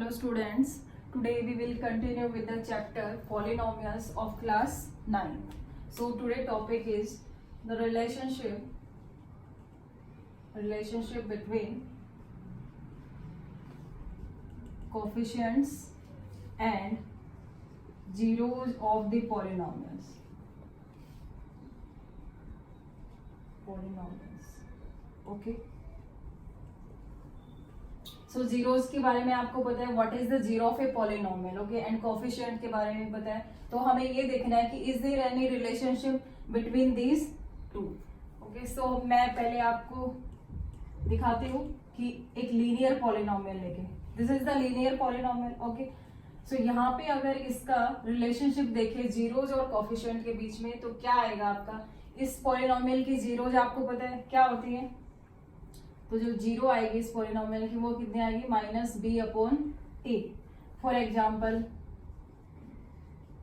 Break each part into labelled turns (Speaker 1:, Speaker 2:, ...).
Speaker 1: Hello students, today we will continue with the chapter polynomials of class 9. So today topic is the relationship between coefficients and zeros of the polynomials. Okay. So zeros के बारे में आपको पता है what is the zero of a polynomial, okay, and coefficient के बारे में पता है. तो हमें ये देखना है कि is there any relationship between these two. Okay, so मैं पहले आपको दिखाती हूँ कि एक लीनियर पॉलिनोमियल लेके, this is the linear polynomial. Okay, so यहाँ पे अगर इसका रिलेशनशिप देखें जीरोज और कोफिशिएंट के बीच में तो क्या आएगा आपका. इस पॉलिनोमियल की जीरोज आपको पता है क्या होती है, तो जो जीरो आएगी इस पॉलिनोमियल की वो कितनी आएगी, -b/a. फॉर एग्जाम्पल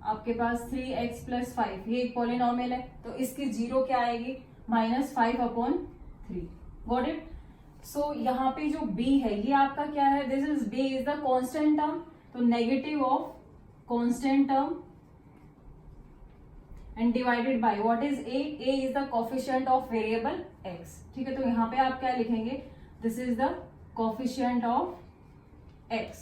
Speaker 1: आपके पास 3x + 5 ये एक पॉलिनोमियल है, तो इसकी जीरो क्या आएगी, -5/3. Got it. सो यहाँ पे जो b है ये आपका क्या है, this is b is the constant term, तो negative of constant term and divided by what is a is the coefficient of variable x. ठीक है, तो यहाँ पे आप क्या लिखेंगे, this is the coefficient of x.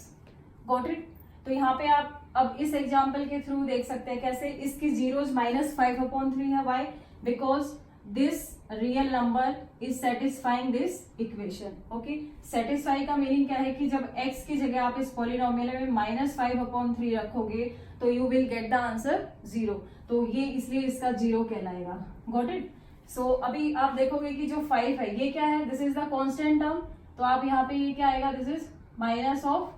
Speaker 1: Got it. तो यहाँ पे आप अब इस एग्जांपल के थ्रू देख सकते हैं कैसे इसकी जीरोज -5/3 है. Why, because this real number is satisfying this equation. Okay, satisfy का मीनिंग क्या है कि जब x की जगह आप इस पॉलिनोमियल में -5/3 रखोगे तो you will get the answer 0. तो ये इसलिए इसका 0 कहलाएगा. Got it. सो अभी आप देखोगे कि जो 5 है ये क्या है, this is the constant term, तो आप यहाँ पे ये क्या आएगा, this is minus of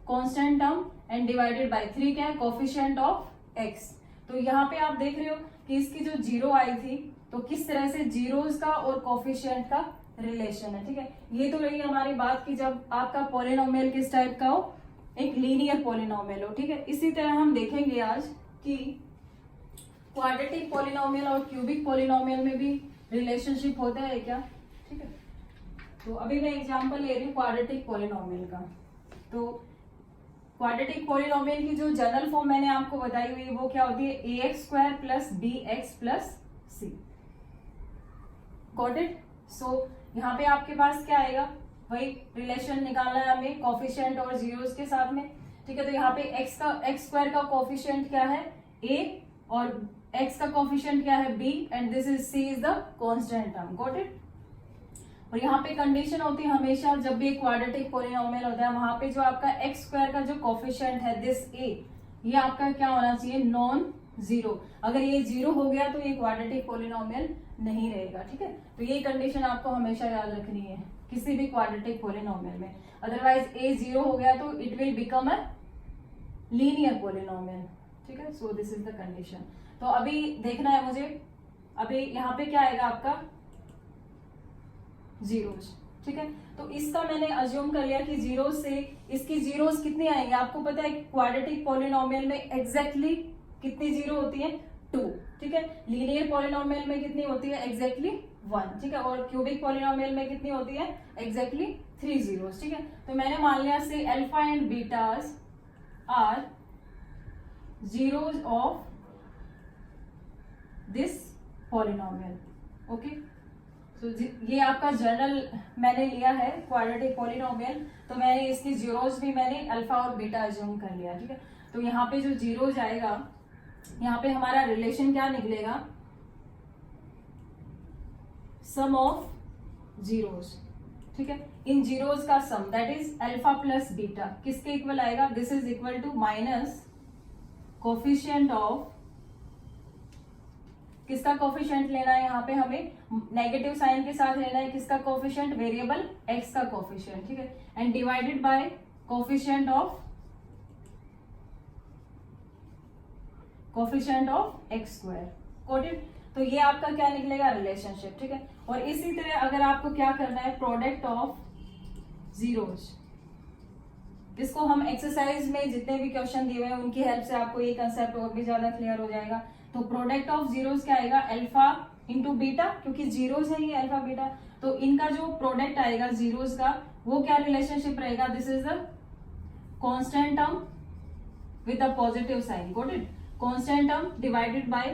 Speaker 1: constant term and divided bye 3 क्या है, कोफिशिएंट ऑफ x. तो यहाँ पे आप देख रहे हो कि इसकी जो 0 आई थी तो किस तरह से जीरोज का और कोफिशिएंट का रिलेशन है. ठीक है, ये तो रही हमारी बात की जब आपका पॉलिनोमियल किस टाइप का हो, एक लीनियर पॉलिनोमियल हो. ठीक है, इसी तरह हम देखेंगे आज कि क्वाड्रेटिक पॉलिनोमियल और क्यूबिक पॉलिनोमियल में भी रिलेशनशिप होता है क्या. ठीक है, तो अभी मैं एग्जांपल ले रही हूँ क्वाड्रेटिक पॉलिनोमियल का. तो क्वाड्रेटिक पॉलिनोमियल की जो जनरल फॉर्म मैंने आपको बताई हुई है वो क्या होती है, ax² + bx + c. Got it. So यहाँ पे आपके पास क्या आएगा, वही रिलेशन निकालना है हमें कोफिशिएंट और जीरोस के साथ में. ठीक है, तो यहाँ पे x² का कोफिशिएंट क्या है, a, और x का कोफिशिएंट क्या है, b, and this is c is the constant term. Got it. और यहाँ पे कंडीशन होती है हमेशा जब भी एक क्वाड्रेटिक पॉलिनोमियल होता है वहां पे जो आपका x² का जो कोफिशिएंट है दिस a, ये आपका क्या होना चाहिए, नॉन जीरो. अगर ये 0 हो गया तो ये क्वाड्रेटिक पॉलिनोमियल नहीं रहेगा. ठीक है, तो ये कंडीशन आपको हमेशा याद रखनी है किसी भी क्वाड्रेटिक पॉलिनोमियल में. अदरवाइज a 0 हो गया तो it will become a linear polynomial. ठीक है, सो दिस इज द कंडीशन. तो अभी देखना है मुझे, अभी यहाँ पे क्या आएगा आपका, जीरोस. ठीक है, तो इसका मैंने अज्यूम कर लिया कि जीरो से इसकी जीरोस कितनी आएंगे. आपको पता है क्वाड्रेटिक पॉलिनोमियल में एग्जैक्टली कितनी जीरो होती है, 2. ठीक है, लीनियर पॉलिनोमियल में कितनी होती है, एग्जैक्टली 1. ठीक है, और क्यूबिक पॉलिनोमियल में कितनी होती है, एग्जैक्टली 3 जीरोस. ठीक है, तो मैंने मान लिया say alpha and betas are zeros of this polynomial. Okay, तो ये आपका जनरल मैंने लिया है क्वाड्रेटिक पॉलिनोमियल, तो मैंने इसकी जीरोज भी मैंने अल्फा और बीटा अज्यूम कर लिया. ठीक है, तो यहाँ पे जो जीरोज आएगा यहाँ पे हमारा रिलेशन क्या निकलेगा, सम ऑफ जीरोज. ठीक है, इन जीरोज का sum that is alpha + beta किसके इक्वल आएगा, this is equal to minus coefficient of, किसका कोफिशिएंट लेना है यहाँ पे हमें, नेगेटिव साइन के साथ लेना है, किसका कोफिशिएंट, वेरिएबल x का कोफिशिएंट. ठीक है, and divided by coefficient of x². Got it. तो ये आपका क्या निकलेगा, रिलेशनशिप. ठीक है, और इसी तरह अगर आपको क्या करना है, प्रोडक्ट ऑफ जीरोज, इसको हम एक्सरसाइज में जितने भी क्वेश्चन दिए हुए हैं उनकी हेल्प से आपको ये कंसेप्ट और भी ज्यादा क्लियर हो जाएगा. तो प्रोडक्ट ऑफ जीरोज क्या आएगा, अल्फा इंटू बीटा, क्योंकि जीरोज है ये अल्फा बीटा, तो इनका जो प्रोडक्ट आएगा जीरोज का वो क्या रिलेशनशिप रहेगा, this is the constant term with the positive sign. Got it? Constant term divided by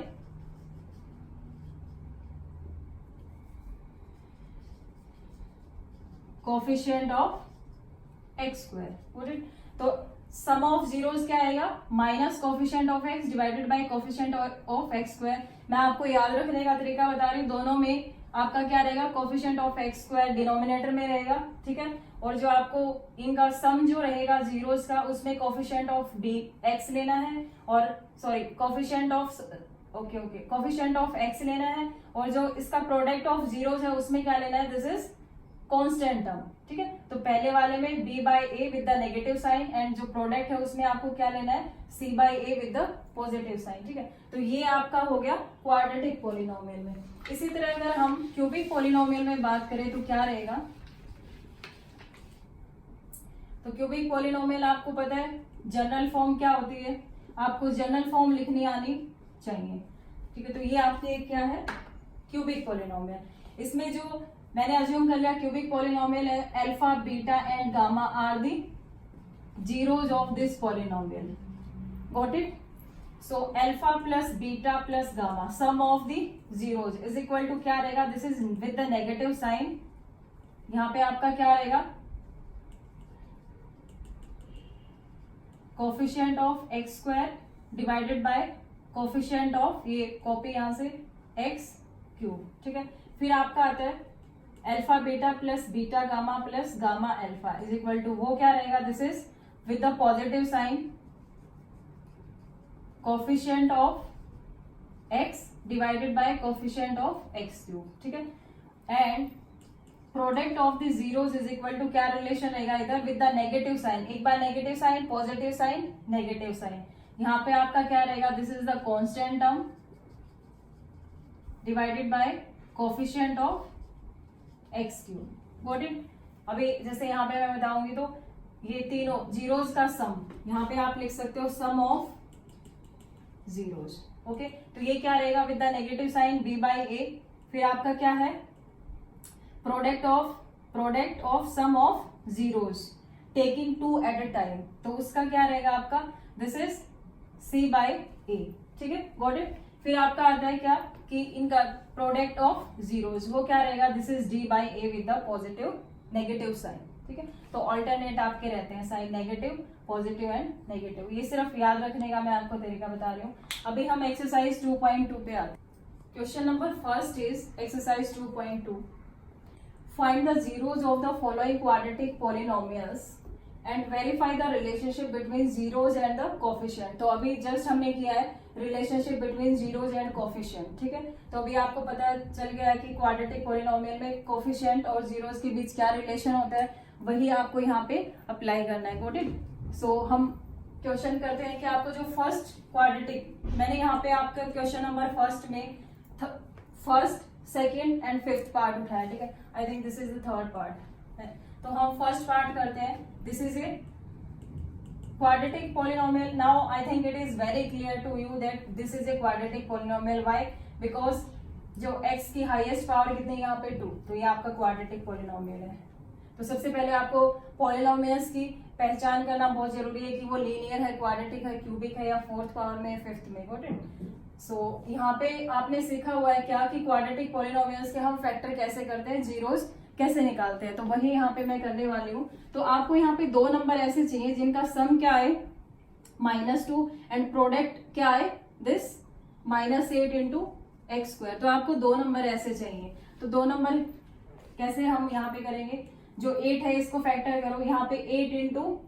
Speaker 1: coefficient of x square. Got it? तो सम ऑफ जीरोस क्या आएगा? Minus coefficient of x divided by coefficient of x square. मैं आपको याद रखने का तरीका बता रही हूँ. दोनों में आपका क्या रहेगा? Coefficient of x square denominator में रहेगा. ठीक है. और जो आपको इनका सम जो रहेगा जीरोस का, उसमें कोफिशिएंट ऑफ डी एक्स लेना है, और sorry coefficient of coefficient of x लेना है, और जो इसका प्रोडक्ट ऑफ जीरोस है उसमें क्या लेना है? This is constant term. ठीक है. तो पहले वाले में b by A with the negative sign, and जो प्रोडक्ट है उसमें आपको क्या लेना है? c by A with the positive sign. ठीक है. तो ये आपका हो गया क्वाड्रेटिक पॉलिनोमियल में. इसी तरह अगर हम क्यूबिक पॉलिनोमियल में बात करें तो क्या रहेगा? तो क्यूबिक पॉलिनोमियल आपको पता है जनरल फॉर्म क्या होती है. आपको जनरल फॉर्म लिखनी आनी चाहिए. ठीक है. तो ये आपके क्या है? Cubic polynomial. इसमें जो मैंने अज्यूम कर लिया क्यूबिक पॉलिनोमियल है, alpha beta and gamma are the zeros of this polynomial. Got it? So alpha plus beta plus gamma sum of the zeros is equal to क्या रहेगा? This is with the negative sign. यहां पे आपका क्या रहेगा? Coefficient of x square divided by coefficient of, ये copy यहां से, एक्स क्यूब. ठीक है. फिर आपका आता है alpha beta plus beta gamma plus gamma alpha is equal to, वो क्या रहेगा? This is with the positive sign coefficient of x divided by coefficient of x cube. ठीक है. And product of the zeros is equal to क्या relation रहेगा? इधर with the negative sign, एक बार negative sign, positive sign, negative sign. यहां पे आपका क्या रहेगा? This is the constant term divided by coefficient of x cube. Got it? अभी जैसे यहाँ पे मैं बताऊंगी तो ये तीनों जीरोस का सम, यहाँ पे आप लिख सकते हो सम ऑफ जीरोस. ओके. तो ये क्या रहेगा? With the negative sign b by a. फिर आपका क्या है? Product of sum of zeros taking two at a time. तो उसका क्या रहेगा आपका? This is c by a. ठीक है. Got it? फिर आपका आता है क्या कि इनका प्रोडक्ट ऑफ जीरोस, वो क्या रहेगा? This is d by A with the positive negative sign. ठीक है. तो ऑल्टरनेट आपके रहते हैं sign, negative, positive and negative. ये सिर्फ याद रखने का मैं आपको तरीका बता रही हूँ. अभी हम एक्सरसाइज 2.2 पे आते हैं. Question number first is exercise 2.2. Find the zeros of the following quadratic polynomials and verify the relationship between zeros and the coefficient. तो अभी जस्ट हमने किया है relationship between zeros and coefficient. ठीक है. तो अभी आपको पता चल गया कि क्वाड्रेटिक पॉलिनोमियल में कोफिशिएंट और जीरोज के बीच क्या रिलेशन होता है, वही आपको यहाँ पे अप्लाई करना है. Got it? सो हम क्वेश्चन करते हैं कि आपको जो फर्स्ट क्वाड्रेटिक, मैंने यहाँ पे आपका क्वेश्चन नंबर फर्स्ट में first, second and fifth part उठाया. ठीक है. I think this is the third part. तो हम फर्स्ट पार्ट करते हैं. This is a quadratic polynomial. Now I think it is very clear to you that this is a quadratic polynomial. Why? Because जो x की highest power कितनी है यहाँ पे 2, तो ये आपका क्वाड्रेटिक पॉलिनोमियल है. तो सबसे पहले आपको पॉलिनोमियल्स की पहचान करना बहुत जरूरी है कि वो लीनियर है, क्वाड्रेटिक है, क्यूबिक है, या फोर्थ पावर में, फिफ्थ में. Got it? सो यहाँ पे आपने सीखा हुआ है क्या कि क्वाड्रेटिक पॉलिनोमियल्स के हम फैक्टर कैसे करते हैं, जीरोस कैसे निकालते हैं. तो वही यहाँ पे मैं करने वाली हूँ. तो आपको यहाँ पे दो नंबर ऐसे चाहिए जिनका सम क्या है? -2 एंड प्रोडक्ट क्या है? This -8 into x square. तो आपको दो नंबर ऐसे चाहिए. तो दो नंबर कैसे हम यहाँ पे करेंगे? जो 8 है इसको फैक्टर करो. यहाँ पे 8 इंटू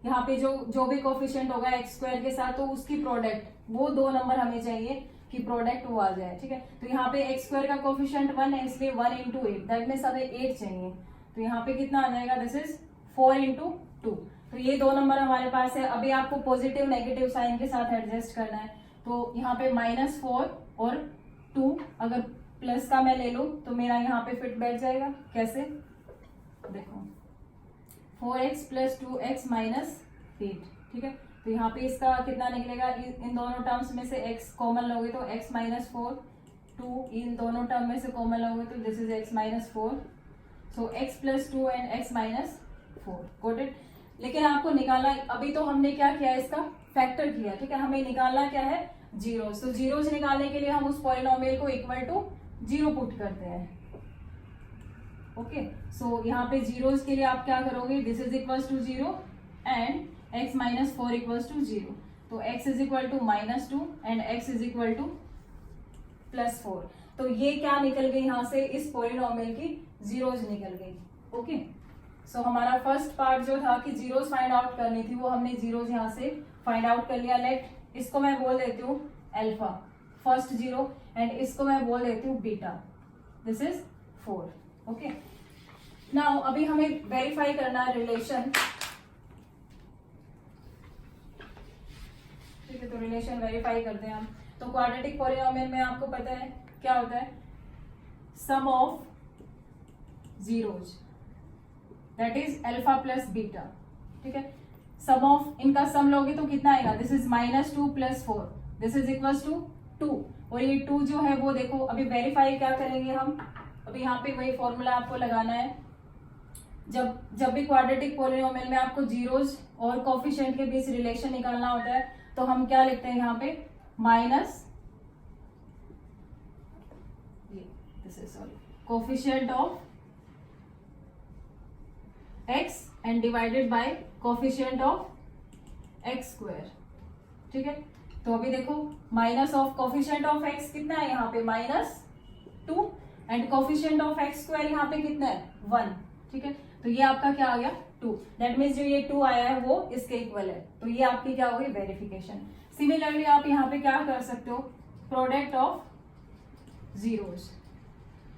Speaker 1: यहाँ पे जो भी कोफिशिएंट होगा एक्स स्क्वायर के साथ, तो उसकी प्रोडक्ट, वो दो नंबर हमें चाहिए कि प्रोडक्ट वो आ जाए. ठीक है. तो यहाँ पे एक्स स्क्वायर का कोफिशिएंट 1 है, इसलिए 1 इंटू 8, दैट मीन्स हमें 8 चाहिए. तो यहाँ पे कितना आ जाएगा? This is 4 into 2. तो ये दो नंबर हमारे पास है. अभी आपको पॉजिटिव नेगेटिव साइन के साथ एडजस्ट करना है. तो यहाँ पे -4 और 2 अगर प्लस का मैं ले लूं तो मेरा यहाँ पे फिट बैठ जाएगा. कैसे? देखो 4x प्लस 2x माइनस 8. ठीक है. तो यहाँ पे इसका कितना निकलेगा? इन दोनों टर्म्स में से x कॉमन लोगे तो x -4, 2 इन दोनों टर्म में से कॉमन लोगे तो this is x -4. So x + 2 and x -4. Got it? लेकिन आपको निकालना, अभी तो हमने क्या किया, इसका फैक्टर किया, ठीक है, हमें निकालना क्या है, जीरोस। तो जीरोस निकालने के लिए हम उस पॉलिनोमियल को इक्वल टू 0 पुट करते हैं। ओके, सो यहाँ पे जीरोस के लिए आप क्या करोगे, this is equal to 0 and x minus 4 equal to 0। तो x is equal to -2 and x is equal to +4। तो ये क्या निकल गई यहाँ से, इस पॉलिनोमियल की जीरोस निकल गई। ओके, सो हमारा फर्स्ट पार्ट जो था कि जीरोस फाइंड आउट करनी थी, वो हमने जीरोस यहाँ से फाइंड आउट कर लिया। लेट इसको मैं बोल देती हूँ अल्फा, फर्स्ट जीरो, एंड इसको मैं बोल देती हूँ beta, this is 4। Okay, now अभी हमें वेरीफाई करना है रिलेशन, ठीक है, तो रिलेशन वेरीफाई करते हैं हम। तो क्वाड्रेटिक पॉलिनोमियल में आपको पता है क्या होता है, sum of zeros that is alpha plus beta, ठीक है, सम ऑफ इनका सम लोगे तो कितना आएगा, this is -2 + 4, this is equal to 2, और ये 2 जो है वो देखो अभी वेरीफाई क्या करेंगे हम, अभी यहाँ पे वही फॉर्मूला आपको लगाना है। जब भी क्वाड्रेटिक पॉलिनोमियल में आपको जीरोज और कोफिशिएंट के बीच रिलेशन निकालना होता है, तो हम क्या लिखते हैं यहाँ पे, minus coefficient of x and divided by coefficient of x², ठीक है। तो अभी देखो minus of coefficient of x कितना है यहाँ पे, -2 एंड कोफिशिएंट ऑफ x² यहाँ पे कितना है, 1, ठीक है। तो ये आपका क्या आ गया, 2, दैट मीन्स जो ये 2 आया है वो इसके इक्वल है। तो ये आपकी क्या होगी, वेरिफिकेशन। सिमिलरली आप यहाँ पे क्या कर सकते हो, प्रोडक्ट ऑफ जीरोज,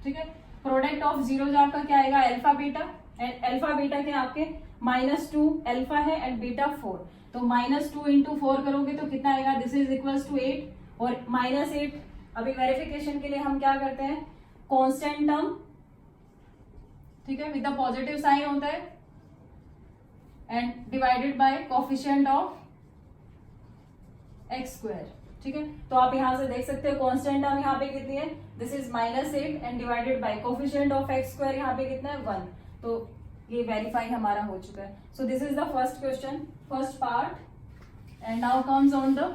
Speaker 1: ठीक है, प्रोडक्ट ऑफ जीरोज आपका क्या आएगा, alpha beta, and alpha beta के आपके -2 अल्फा है एंड बीटा 4, तो -2 × 4 करोगे तो कितना आएगा, दिस इज इक्वल टू 8, और -8 अभी वेरिफिकेशन के लिए हम क्या करते हैं, कांस्टेंट टर्म, ठीक है, विद द पॉजिटिव साइन होता है, and divided by coefficient of x², ठीक है। तो आप यहां से देख सकते हो कांस्टेंट टर्म यहाँ पे कितनी है, this is -8 and divided by coefficient of x² यहाँ पे कितना है, 1। तो ये वेरीफाई हमारा हो चुका है। सो this is the first question, first part, and now comes on the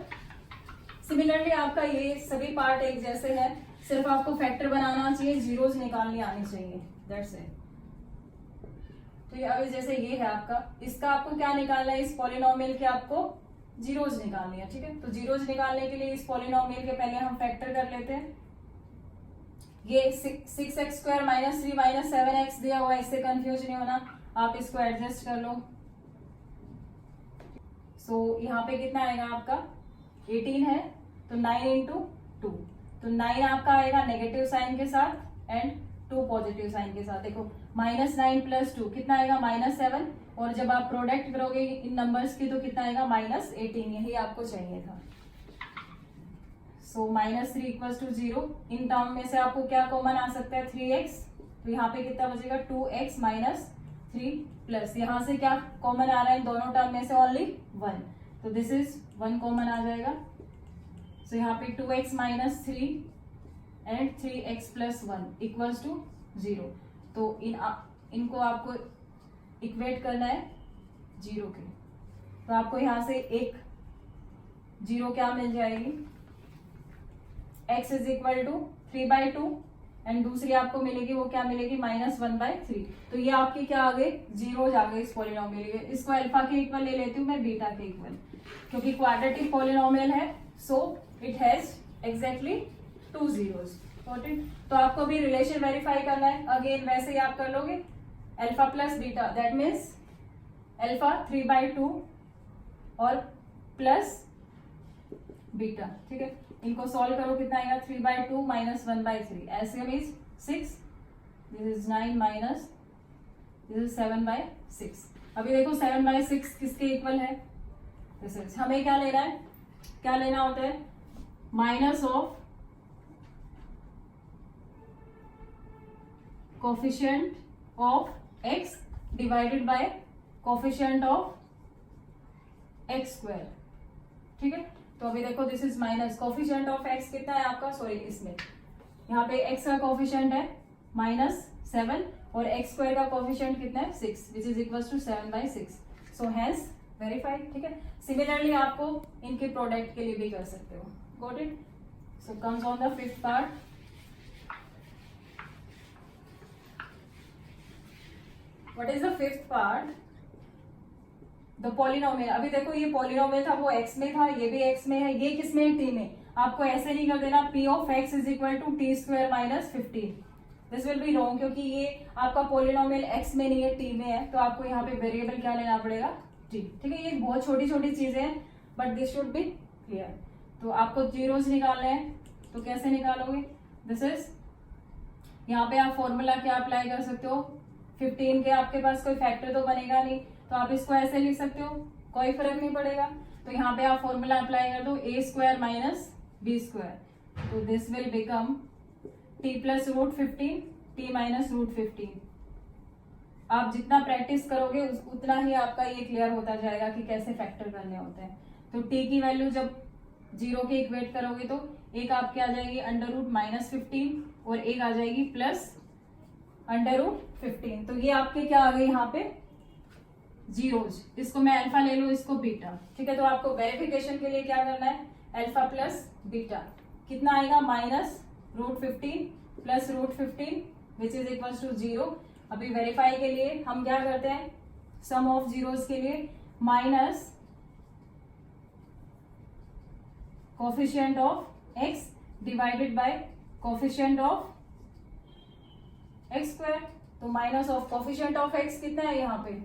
Speaker 1: similarly आपका ये सभी पार्ट एक जैसे है, सिर्फ आपको फैक्टर बनाना चाहिए, जीरोस निकालनी आनी चाहिए, दैट्स इट। तो अभी जैसे ये है आपका, इसका आपको क्या निकालना है, इस पॉलिनोमियल के आपको जीरोस निकालनी है, ठीक है। तो जीरोस निकालने के लिए इस पॉलिनोमियल के पहले हम फैक्टर कर लेते हैं। ये 6x² -3 -7x दिया हुआ है, इससे कंफ्यूज नहीं होना, आप इसको एडजस्ट कर लो। सो यहाँ पे कितना आएगा आपका, 18 है, तो 9 × 2, तो 9 आपका आएगा नेगेटिव साइन के साथ एंड 2 पॉजिटिव साइन के साथ। देखो -9 + 2 कितना आएगा, -7, और जब आप प्रोडक्ट करोगे इन नंबर्स की तो कितना आएगा, -18, यही आपको चाहिए था। सो -3 = 0, इन टर्म में से आपको क्या कॉमन आ सकता है, 3x, तो यहाँ पे कितना बचेगा, 2x - 3 प्लस यहां से क्या कॉमन आ रहा है, इन दोनों टर्म में से ओनली 1, तो दिस इज 1 कॉमन आ जाएगा। सो यहाँ पे 2x - 3 and 3x + 1 equals to 0। तो इनको आपको इक्वेट करना है 0 के, तो आपको यहां से एक 0 क्या मिल जाएगी, x is equal to 3/2, and दूसरी आपको मिलेगी, वो क्या मिलेगी, -1/3। तो ये आपकी क्या आ गई, जीरोज आ गई इस पॉलिनोमियल के। इसको अल्फा के इक्वल ले लेती हूँ मैं, बीटा के इक्वल, क्योंकि क्वाड्रेटिक पॉलिनोमियल है, so it has exactly 2 zeros. तो आपको भी रिलेशन वेरीफाई करना है, अगेन वैसे ही आप कर लोगे, alpha plus beta, that means alpha 3/2 और प्लस बीटा, ठीक है। इनको सॉल्व करो, कितना आएगा, 3/2 - 1/3, LCM is 6, this is 9 - this is 7/6। अभी देखो 7/6 किसके इक्वल है, दिस इज, हमें क्या लेना है, क्या लेना होता है, minus of coefficient of x divided by coefficient of x², ठीक है। तो अभी देखो this is minus coefficient of x कितना है आपका, सॉरी इसमें यहाँ पे x का कोफिशिएंट है -7 और x² का कोफिशिएंट कितना है, 6, which is equal to 7/6। So has verified, ठीक है। सिमिलरली आपको इनके प्रोडक्ट के लिए भी कर सकते हो, got it. So comes on the fifth part. What is the fifth part? The polynomial. अभी देखो ये पॉलिनोमियल था वो x में था, ये भी x में है, ये किस में है? t में। आपको ऐसे नहीं कर देना p of x is equal to T square minus 15, this will be wrong, क्योंकि ये आपका पॉलिनोमियल x में नहीं है, t में है। तो आपको यहाँ पे वेरिएबल क्या लेना पड़ेगा? t, ठीक है। ये बहुत छोटी छोटी चीजें हैं but this should be clear. तो आपको जीरोस निकालने हैं, तो कैसे निकालोगे? दिस इज, यहाँ पे आप फॉर्मूला क्या अप्लाई कर सकते हो? 15 के आपके पास कोई फैक्टर तो बनेगा नहीं, तो आप इसको ऐसे लिख सकते हो, कोई फर्क नहीं पड़ेगा। तो यहाँ पे आप फॉर्मूला अप्लाई कर दो, a square minus b square, तो this will become t plus root 15 t minus root 15। आप जितना प्रैक्टिस करोगे उतना ही आपका ये क्लियर होता जाएगा कि कैसे फैक्टर करने होते हैं। तो t की वैल्यू जब 0 के इक्वेट करोगे तो एक आपके आ जाएगी अंडर रूट माइनस 15 और एक आ जाएगी प्लस अंडर रूट 15। तो ये आपके क्या आ गए यहाँ पे? जीरोज। इसको मैं अल्फा ले लूं, इसको बीटा, ठीक है। तो आपको वेरिफिकेशन के लिए क्या करना है? अल्फा प्लस बीटा कितना आएगा? Minus root 15 plus root 15 which is equal to 0। अभी वेरीफाई के लिए हम क्या करते हैं? सम ऑफ जीरोज के लिए minus coefficient of x divided by coefficient of x square. तो minus of coefficient of x कितना है यहाँ पे?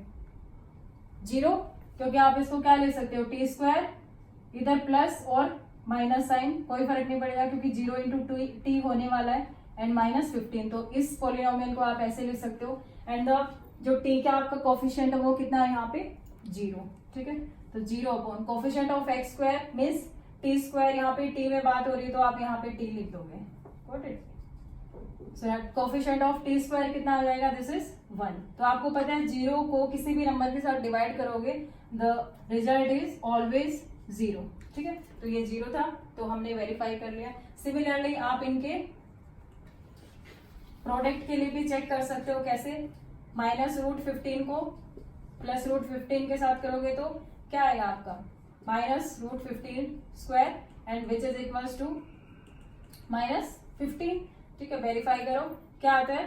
Speaker 1: 0, क्योंकि आप इसको क्या ले सकते हो? टी स्क्वायर, इधर प्लस और माइनस साइन, कोई फर्क नहीं पड़ेगा क्योंकि 0 इंटू टी होने वाला है, एंड माइनस 15। तो इस पॉलिनोमियल को आप ऐसे लिख सकते हो। एंड द जो टी का आपका कोफिशिएंट है वो कितना है यहाँ पे? 0, ठीक है। तो 0 upon coefficient of x square means T square, यहाँ पे टी में बात हो रही है तो आप यहाँ पे टी लिख दोगे, got it. So coefficient of T square कितना आ जाएगा? This is 1। तो आपको पता है 0 को किसी भी नंबर के साथ डिवाइड करोगे द रिजल्ट इज ऑलवेज 0, ठीक है। तो ये 0 था, तो हमने वेरीफाई कर लिया। सिमिलरली आप इनके प्रोडक्ट के लिए भी चेक कर सकते हो। कैसे? माइनस रूट 15 को प्लस रूट 15 के साथ करोगे तो क्या आएगा आपका? Minus root 15 square and which is equals to minus 15, ठीक है। वेरीफाई करो क्या आता है?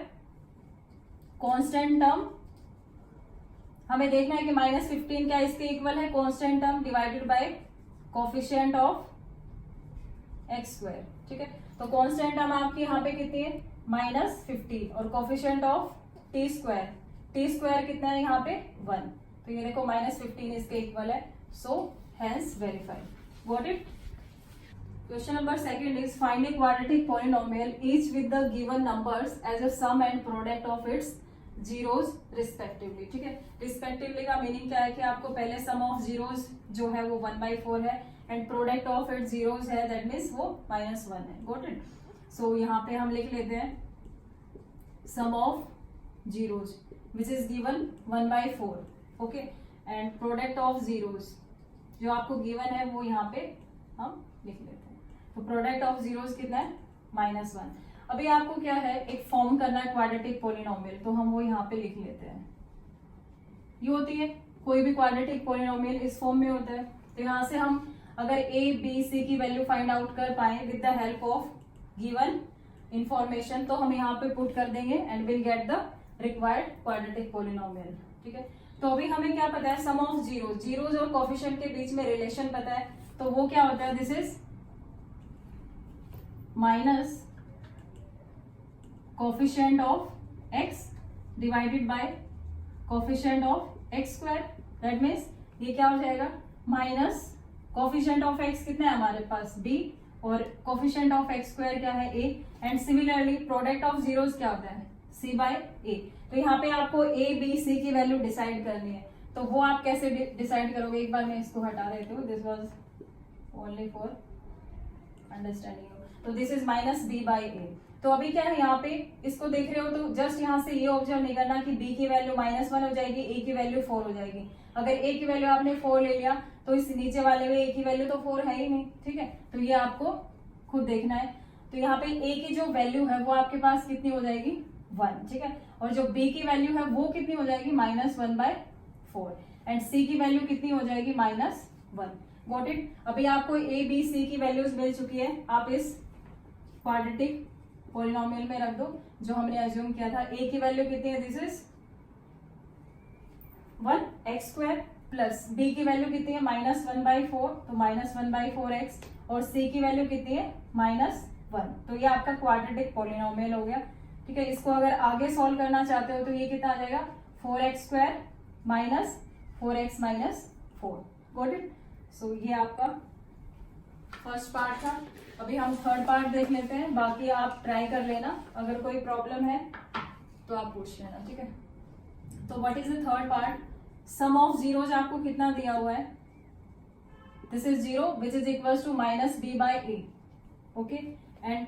Speaker 1: कांस्टेंट टर्म हमें देखना है कि माइनस 15 क्या इसके इक्वल है? Constant term divided by coefficient of x square, ठीक है। तो कांस्टेंट टर्म आपकी यहाँ पे कितनी है? माइनस 15 और कोफिशिएंट ऑफ टी स्क्वायर कितना है यहाँ पे? 1। तो ये देखो माइनस 15 इसके इक्वल है, so hence verified, got it. Question number 2 is find a quadratic polynomial each with the given numbers as a sum and product of its zeros respectively, ठीक है। respectively का मीनिंग क्या है कि आपको पहले sum of zeros जो है वो 1/4 है and product of it zeros है, दैट मीन्स वो -1 है, गॉट इट। सो यहाँ पे हम लिख लेते हैं sum of zeros which is given 1/4, okay, and product of zeros जो आपको गिवन है वो यहाँ पे हम लिख लेते हैं। तो प्रोडक्ट ऑफ जीरोस कितना है? -1। अभी आपको क्या है? एक फॉर्म करना है क्वाड्रेटिक पॉलिनोमियल, तो हम वो यहाँ पे लिख लेते हैं। ये होती है कोई भी क्वाड्रेटिक पॉलिनोमियल इस फॉर्म में होता है। तो यहाँ से हम अगर a b c की वैल्यू फाइंड आउट कर पाए with the help of given information तो हम यहाँ पे पुट कर देंगे and will get the required quadratic polynomial, ठीक है। तो अभी हमें क्या पता है? सम ऑफ जीरोज और कोफिशिएंट के बीच में रिलेशन पता है, तो वो क्या होता है? This is minus coefficient of x divided by coefficient of x square, that means ये क्या हो जाएगा? माइनस कोफिशिएंट ऑफ एक्स कितना है हमारे पास? b, और कोफिशिएंट ऑफ एक्स स्क्वायर क्या है? a, and similarly product of zeros क्या होता है? c/a। तो यहाँ पे आपको a b c की वैल्यू डिसाइड करनी है, तो वो आप कैसे डिसाइड करोगे? एक बार मैं इसको हटा देती हूँ, this was only for understanding. तो दिस इज माइनस b/a। तो अभी क्या है यहाँ पे इसको देख रहे हो तो जस्ट यहाँ से ये ऑब्जर्व नहीं करना कि b की वैल्यू -1 हो जाएगी, a की वैल्यू 4 हो जाएगी। अगर a की वैल्यू आपने 4 ले लिया तो इस नीचे वाले में a की वैल्यू तो 4 है ही नहीं, ठीक है। तो ये आपको खुद देखना है। तो यहाँ पे a की जो वैल्यू है वो आपके पास कितनी हो जाएगी? 1, ठीक है। और जो b की वैल्यू है वो कितनी हो जाएगी? -1/4। एंड सी की वैल्यू कितनी हो जाएगी -1। Got it. अभी आपको ए बी सी की वैल्यूज मिल चुकी है, आप इस क्वाड्रेटिक पॉलिनोमियल में रख दो जो हमने अज्यूम किया था। ए की वैल्यू कितनी है, this is 1x² plus B की वैल्यू कितनी है -1/4, तो -1/4x, और सी की वैल्यू कितनी है -1। तो ये आपका क्वाड्रेटिक पॉलिनोमियल हो गया। ठीक है, इसको अगर आगे सॉल्व करना चाहते हो तो ये कितना आ जाएगा 4x² minus 4x minus 4। Got it. So ये आपका फर्स्ट पार्ट था। अभी हम थर्ड पार्ट देख लेते हैं, बाकी आप ट्राई कर लेना, अगर कोई प्रॉब्लम है तो आप पूछ लेना। ठीक है, तो what is the third part. Sum of zeros आपको कितना दिया हुआ है, this is 0 which is equal to -b/a। Okay, and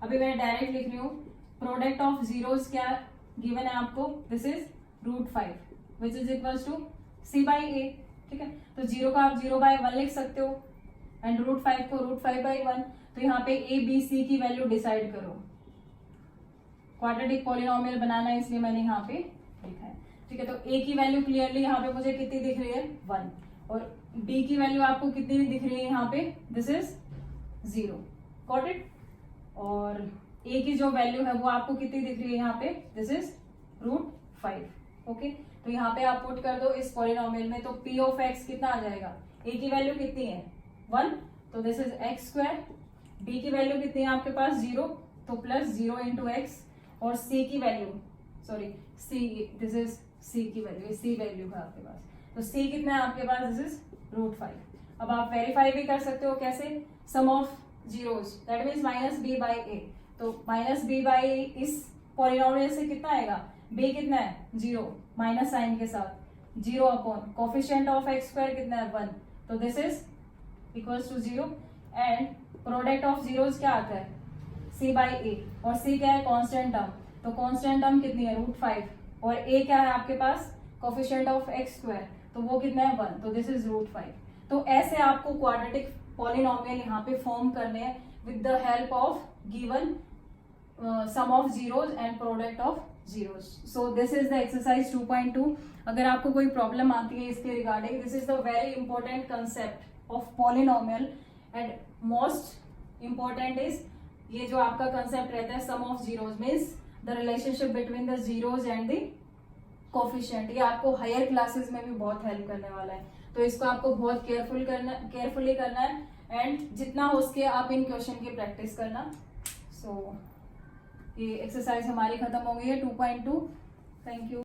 Speaker 1: अभी मैं डायरेक्ट लिख रही हूँ, प्रोडक्ट ऑफ जीरोज क्या गिवन है आपको, this is √5 which is equal to c/a। ठीक है, तो 0 का आप 0/1 लिख सकते हो एंड √5 को √5/1। तो यहाँ पे a b c की वैल्यू डिसाइड करो। क्वाड्रेटिक पॉलिनोमियल बनाना है इसलिए मैंने यहाँ पे लिखा है। ठीक है, तो a की वैल्यू क्लियरली यहाँ पे मुझे कितनी दिख रही है 1, और b की वैल्यू आपको कितनी दिख रही है यहाँ पे, दिस इज 0। Got it. और a की जो वैल्यू है वो आपको कितनी दिख रही है यहाँ पे, दिस इज √5। ओके, तो यहाँ पे आप पुट कर दो इस पॉलिनोमियल में, तो p ऑफ x कितना आ जाएगा, a की वैल्यू कितनी है 1, तो दिस इज x²। b की वैल्यू कितनी है आपके पास 0, तो प्लस 0 इंटू एक्स, और c की value c, this is c की वैल्यू, c वैल्यू है आपके पास, तो c कितना है आपके पास, दिस इज √5। अब आप वेरीफाई भी कर सकते हो कैसे, sum of zeros that means -b/a, तो -b/a इस पॉलिनोमियल से कितना आएगा, b कितना है 0 माइनस साइन के साथ, 0 अपॉन कोफिशिएंट ऑफ x² कितना है 1, तो this is equals to 0। And product of zeros क्या आता है c/a, और c क्या है कांस्टेंट टर्म, तो कांस्टेंट टर्म कितनी है √5, और a क्या है आपके पास कोफिशिएंट ऑफ x², तो वो कितना है 1, तो दिस इज √5। तो ऐसे आपको क्वाड्रेटिक पॉलिनोमियल यहाँ पे फॉर्म करने हैं with the help of given sum of zeros and product of zeros. So this is the exercise 2.2। अगर आपको कोई प्रॉब्लम आती है इसके regarding, this is the very important concept of polynomial and most important is ये जो आपका concept रहता है sum of zeros means the relationship between the zeros and the coefficient. ये आपको हायर क्लासेस में भी बहुत हेल्प करने वाला है, तो इसको आपको बहुत केयरफुली करना है एंड जितना हो सके आप इन क्वेश्चन की प्रैक्टिस करना। सो ये एक्सरसाइज हमारी खत्म हो गई है 2.2। Thank you.